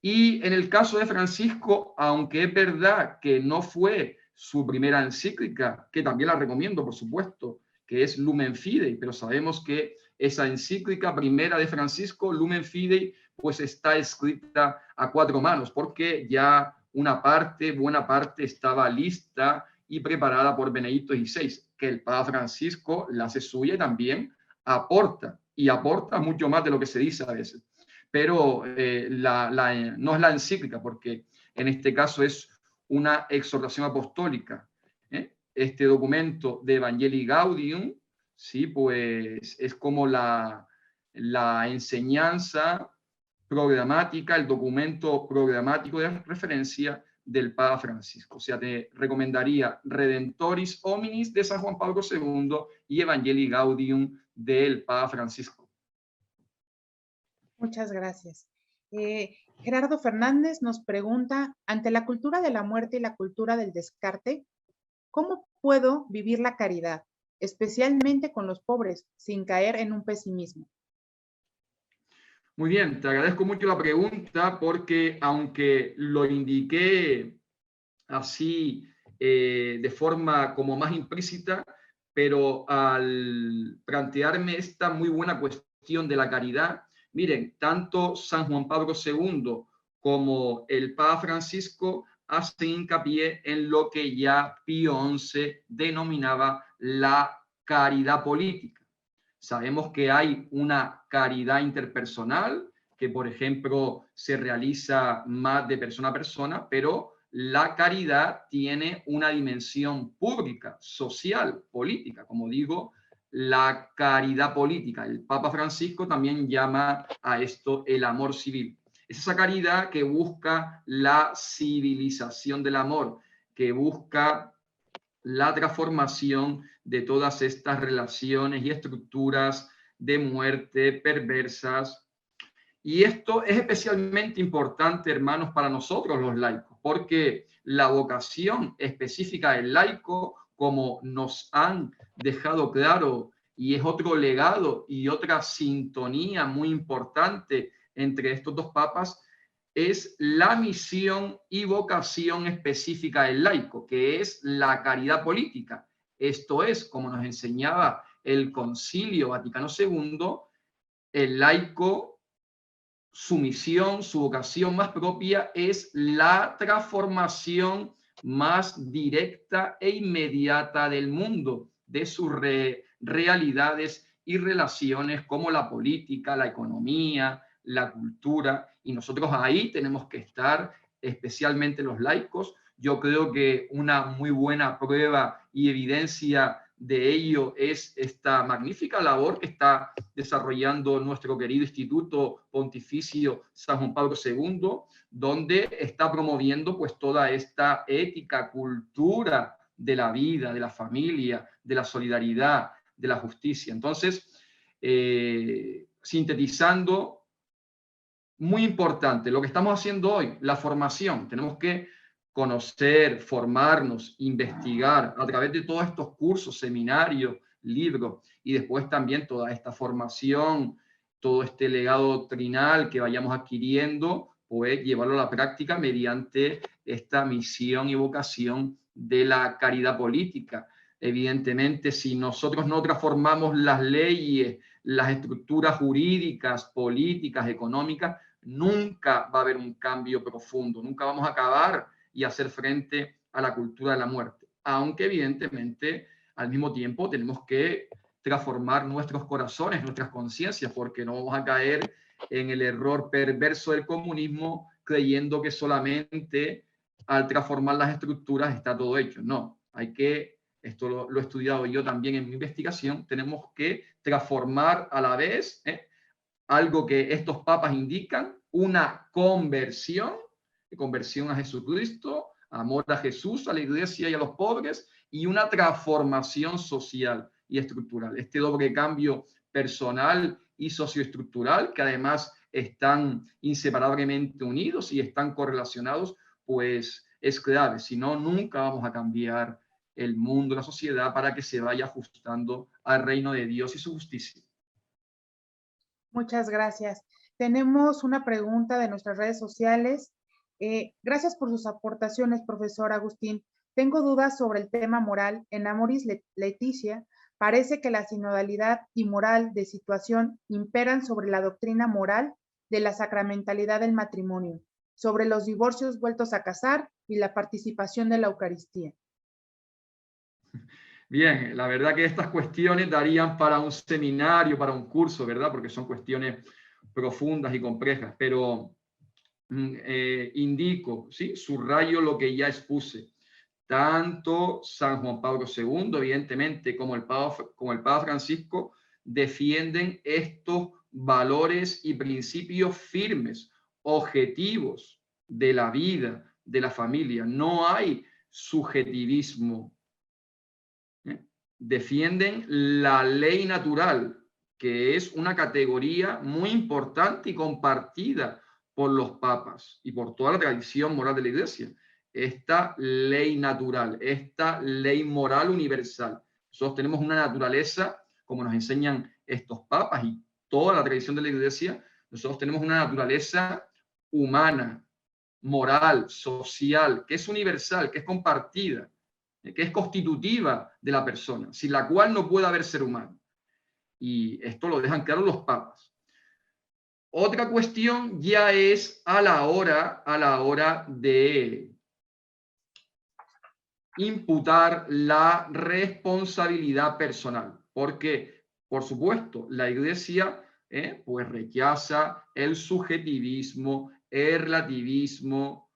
Y en el caso de Francisco, aunque es verdad que no fue su primera encíclica, que también la recomiendo, por supuesto, que es Lumen Fidei, pero sabemos que esa encíclica primera de Francisco, Lumen Fidei, pues está escrita a 4 manos, porque ya una parte, buena parte, estaba lista y preparada por Benedicto XVI, que el Papa Francisco la hace suya y también aporta mucho más de lo que se dice a veces. Pero no es la encíclica, porque en este caso es una exhortación apostólica. Este documento de Evangelii Gaudium, sí, pues es como la enseñanza programática, el documento programático de referencia del Papa Francisco. O sea, te recomendaría Redentoris Hominis de San Juan Pablo II y Evangelii Gaudium del Papa Francisco. Muchas gracias. Gerardo Fernández nos pregunta, ante la cultura de la muerte y la cultura del descarte, ¿cómo puedo vivir la caridad, especialmente con los pobres, sin caer en un pesimismo? Muy bien, te agradezco mucho la pregunta porque aunque lo indiqué así de forma como más implícita, pero al plantearme esta muy buena cuestión de la caridad, miren, tanto San Juan Pablo II como el Papa Francisco hacen hincapié en lo que ya Pío XI denominaba la caridad política. Sabemos que hay una caridad interpersonal que, por ejemplo, se realiza más de persona a persona, pero la caridad tiene una dimensión pública, social, política. Como digo, la caridad política. El Papa Francisco también llama a esto el amor civil. Es esa caridad que busca la civilización del amor, que busca la transformación de todas estas relaciones y estructuras de muerte perversas. Y esto es especialmente importante, hermanos, para nosotros los laicos, porque la vocación específica del laico, como nos han dejado claro, y es otro legado y otra sintonía muy importante entre estos dos papas, es la misión y vocación específica del laico, que es la caridad política. Esto es, como nos enseñaba el Concilio Vaticano II, el laico, su misión, su vocación más propia es la transformación más directa e inmediata del mundo, de sus realidades y relaciones como la política, la economía, la cultura, y nosotros ahí tenemos que estar, especialmente los laicos. Yo creo que una muy buena prueba y evidencia de ello es esta magnífica labor que está desarrollando nuestro querido Instituto Pontificio San Juan Pablo II, donde está promoviendo pues toda esta ética, cultura de la vida, de la familia, de la solidaridad, de la justicia. Entonces, sintetizando, muy importante lo que estamos haciendo hoy, la formación. Tenemos que conocer, formarnos, investigar a través de todos estos cursos, seminarios, libros, y después también toda esta formación, todo este legado doctrinal que vayamos adquiriendo, pues llevarlo a la práctica mediante esta misión y vocación de la caridad política. Evidentemente, si nosotros no transformamos las leyes, las estructuras jurídicas, políticas, económicas, nunca va a haber un cambio profundo, nunca vamos a acabar y hacer frente a la cultura de la muerte. Aunque evidentemente al mismo tiempo tenemos que transformar nuestros corazones, nuestras conciencias, porque no vamos a caer en el error perverso del comunismo creyendo que solamente al transformar las estructuras está todo hecho. No, hay que, esto lo he estudiado yo también en mi investigación, tenemos que transformar a la vez, algo que estos papas indican, una conversión a Jesucristo, amor a Jesús, a la iglesia y a los pobres, y una transformación social y estructural. Este doble cambio personal y socioestructural, que además están inseparablemente unidos y están correlacionados, pues es clave. Si no, nunca vamos a cambiar el mundo, la sociedad, para que se vaya ajustando al reino de Dios y su justicia. Muchas gracias. Tenemos una pregunta de nuestras redes sociales. Gracias por sus aportaciones, profesor Agustín. Tengo dudas sobre el tema moral. En Amoris Laetitia parece que la sinodalidad y moral de situación imperan sobre la doctrina moral de la sacramentalidad del matrimonio, sobre los divorcios vueltos a casar y la participación de la Eucaristía. Bien, la verdad que estas cuestiones darían para un seminario, para un curso, ¿verdad? Porque son cuestiones profundas y complejas, pero indico, ¿sí? Subrayo lo que ya expuse. Tanto San Juan Pablo II, evidentemente, como el Papa Francisco, defienden estos valores y principios firmes, objetivos de la vida, de la familia. No hay subjetivismo. Defienden la ley natural, que es una categoría muy importante y compartida por los papas y por toda la tradición moral de la Iglesia. Esta ley natural, esta ley moral universal. Nosotros tenemos una naturaleza, como nos enseñan estos papas y toda la tradición de la Iglesia, nosotros tenemos una naturaleza humana, moral, social, que es universal, que es compartida, que es constitutiva de la persona, sin la cual no puede haber ser humano. Y esto lo dejan claro los papas. Otra cuestión ya es a la hora de imputar la responsabilidad personal, porque, por supuesto, la Iglesia pues rechaza el subjetivismo, el relativismo,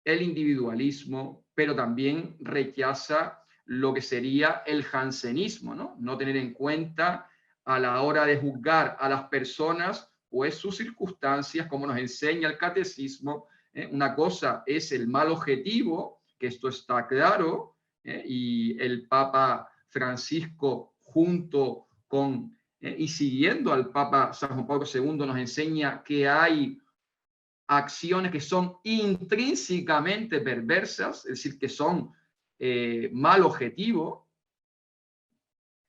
el individualismo, pero también rechaza lo que sería el jansenismo, ¿no? No tener en cuenta a la hora de juzgar a las personas, pues sus circunstancias, como nos enseña el catecismo. Una cosa es el mal objetivo, que esto está claro, y el Papa Francisco, junto con y siguiendo al Papa San Juan Pablo II, nos enseña que hay acciones que son intrínsecamente perversas, es decir, que son mal objetivo,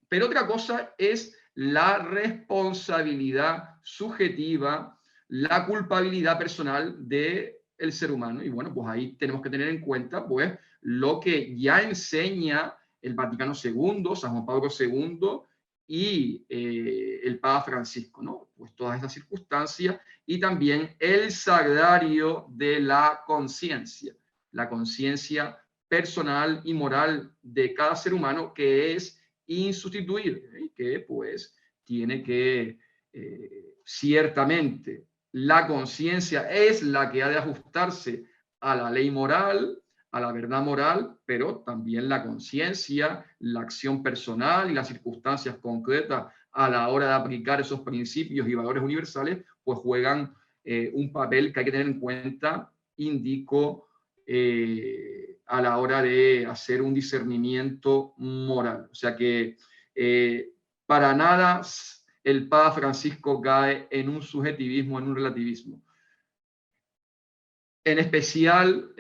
pero otra cosa es la responsabilidad subjetiva, la culpabilidad personal del ser humano. Y bueno, pues ahí tenemos que tener en cuenta pues lo que ya enseña el Vaticano II, San Juan Pablo II y el Papa Francisco, ¿no? Pues todas estas circunstancias y también el sagrario de la conciencia personal y moral de cada ser humano, que es insustituible, ¿eh? Que pues tiene que, ciertamente, la conciencia es la que ha de ajustarse a la ley moral, a la verdad moral, pero también la conciencia, la acción personal y las circunstancias concretas a la hora de aplicar esos principios y valores universales, pues juegan un papel que hay que tener en cuenta, indico, a la hora de hacer un discernimiento moral. O sea que para nada el Papa Francisco cae en un subjetivismo, en un relativismo. En especial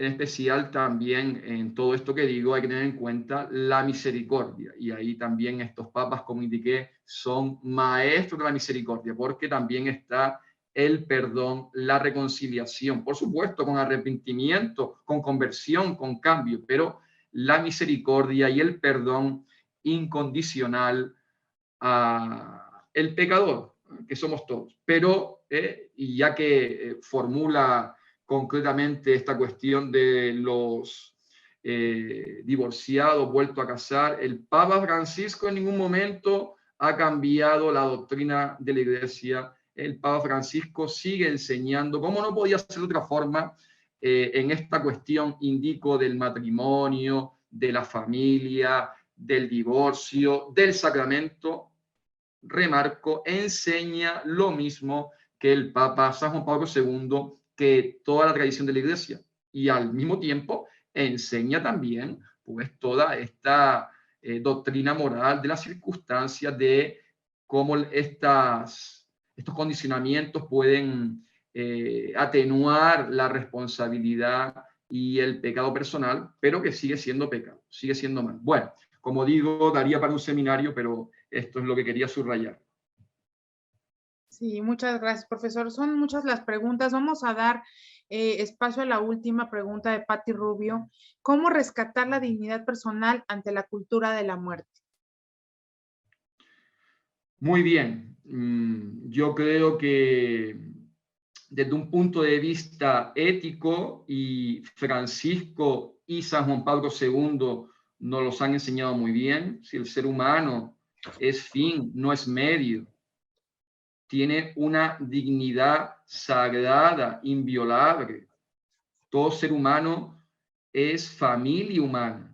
también en todo esto que digo hay que tener en cuenta la misericordia. Y ahí también estos papas, como indiqué, son maestros de la misericordia, porque también está el perdón, la reconciliación, por supuesto, con arrepentimiento, con conversión, con cambio, pero la misericordia y el perdón incondicional a el pecador, que somos todos. Pero, y ya que formula concretamente esta cuestión de los divorciados vueltos a casar, el Papa Francisco en ningún momento ha cambiado la doctrina de la Iglesia. El Papa Francisco sigue enseñando, como no podía ser de otra forma, en esta cuestión, indico, del matrimonio, de la familia, del divorcio, del sacramento, remarco, enseña lo mismo que el Papa San Juan Pablo II, que toda la tradición de la Iglesia, y al mismo tiempo enseña también pues toda esta doctrina moral de las circunstancias, de cómo estos condicionamientos pueden atenuar la responsabilidad y el pecado personal, pero que sigue siendo pecado, sigue siendo mal. Bueno, como digo, daría para un seminario, pero esto es lo que quería subrayar. Sí, muchas gracias, profesor. Son muchas las preguntas. Vamos a dar espacio a la última pregunta de Patti Rubio. ¿Cómo rescatar la dignidad personal ante la cultura de la muerte? Muy bien. Yo creo que desde un punto de vista ético, y Francisco y San Juan Pablo II nos los han enseñado muy bien, si el ser humano es fin, no es medio, tiene una dignidad sagrada, inviolable. Todo ser humano es familia humana.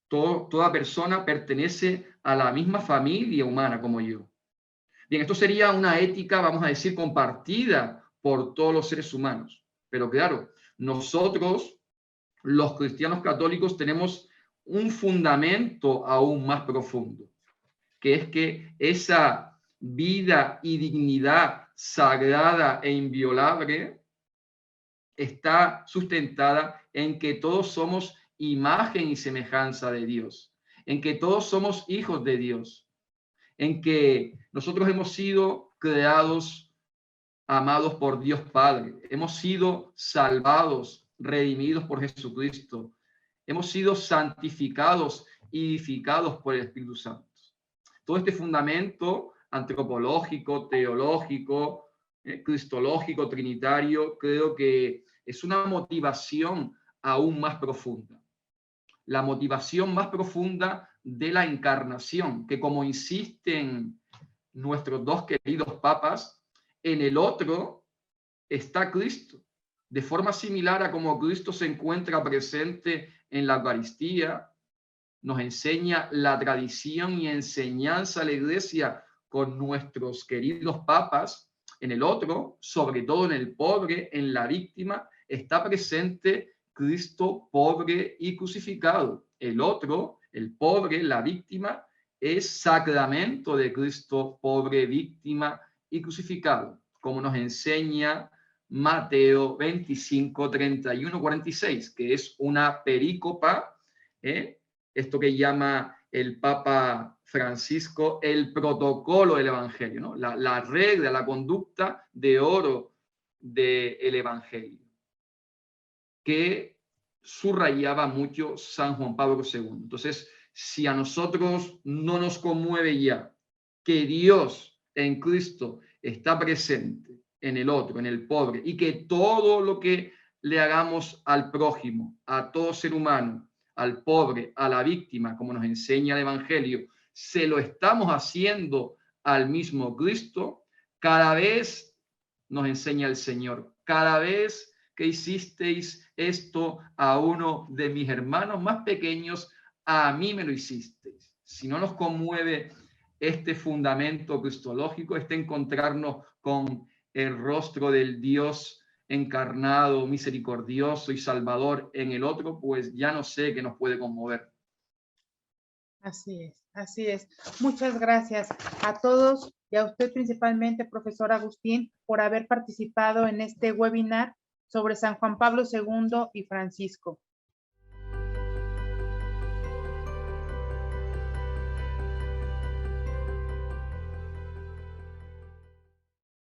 Toda persona pertenece a la misma familia humana como yo. Bien, esto sería una ética, vamos a decir, compartida por todos los seres humanos. Pero claro, nosotros, los cristianos católicos, tenemos un fundamento aún más profundo, que es que esa vida y dignidad sagrada e inviolable está sustentada en que todos somos imagen y semejanza de Dios, en que todos somos hijos de Dios, en que nosotros hemos sido creados, amados por Dios Padre, hemos sido salvados, redimidos por Jesucristo, hemos sido santificados y edificados por el Espíritu Santo. Todo este fundamento antropológico, teológico, cristológico, trinitario, creo que es una motivación aún más profunda. La motivación más profunda de la encarnación, que como insisten nuestros dos queridos papas, en el otro está Cristo. De forma similar a como Cristo se encuentra presente en la Eucaristía, nos enseña la tradición y enseñanza de la Iglesia con nuestros queridos papas, en el otro, sobre todo en el pobre, en la víctima, está presente Cristo pobre y crucificado. El otro, el pobre, la víctima, es sacramento de Cristo pobre, víctima y crucificado, como nos enseña Mateo 25, 31, 46, que es una perícopa, esto que llama el Papa Francisco el protocolo del Evangelio, ¿no? La regla, la conducta de oro del Evangelio, que subrayaba mucho San Juan Pablo II. Entonces, si a nosotros no nos conmueve ya que Dios en Cristo está presente en el otro, en el pobre, y que todo lo que le hagamos al prójimo, a todo ser humano, al pobre, a la víctima, como nos enseña el Evangelio, se lo estamos haciendo al mismo Cristo, cada vez nos enseña el Señor, cada vez que hicisteis esto a uno de mis hermanos más pequeños, a mí me lo hicisteis. Si no nos conmueve este fundamento cristológico, este encontrarnos con el rostro del Dios encarnado, misericordioso y salvador en el otro, pues ya no sé qué nos puede conmover. Así es, así es. Muchas gracias a todos y a usted principalmente, profesor Agustín, por haber participado en este webinar sobre San Juan Pablo II y Francisco.